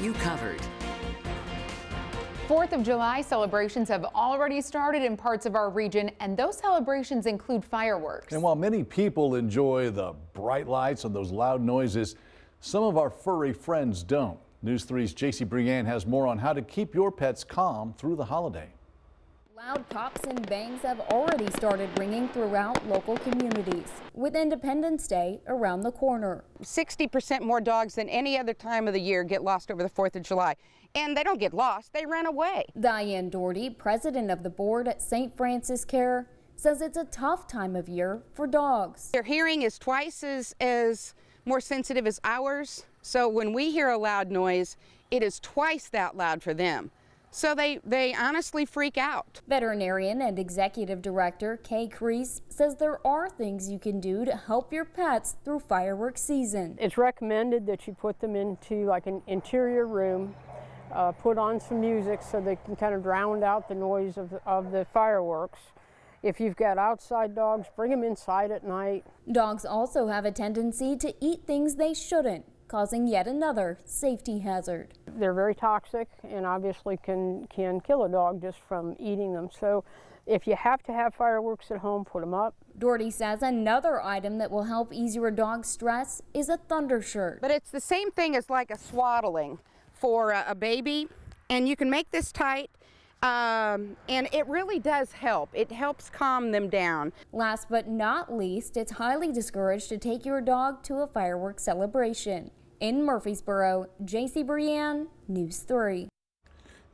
you covered. 4th of July celebrations have already started in parts of our region, and those celebrations include fireworks. And while many people enjoy the bright lights and those loud noises, some of our furry friends don't. News 3's JC Brienne has more on how to keep your pets calm through the holiday. Loud pops and bangs have already started ringing throughout local communities, with Independence Day around the corner. 60% more dogs than any other time of the year get lost over the 4th of July. And they don't get lost, they run away. Diane Doherty, president of the board at St. Francis Care, says it's a tough time of year for dogs. Their hearing is twice as more sensitive as ours, so when we hear a loud noise, it is twice that loud for them. So they honestly freak out. Veterinarian and executive director Kay Crease says there are things you can do to help your pets through fireworks season. It's recommended that you put them into like an interior room, put on some music so they can kind of drown out the noise of the fireworks. If you've got outside dogs, bring them inside at night. Dogs also have a tendency to eat things they shouldn't, causing yet another safety hazard. They're very toxic and obviously can kill a dog just from eating them. So if you have to have fireworks at home, put them up. Doherty says another item that will help ease your dog's stress is a thunder shirt. But it's the same thing as like a swaddling for a baby, and you can make this tight. And it really does help. It helps calm them down. Last but not least, it's highly discouraged to take your dog to a fireworks celebration. In Murfreesboro, JC Brienne, News 3.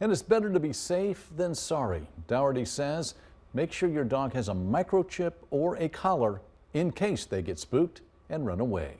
And it's better to be safe than sorry. Doherty says make sure your dog has a microchip or a collar in case they get spooked and run away.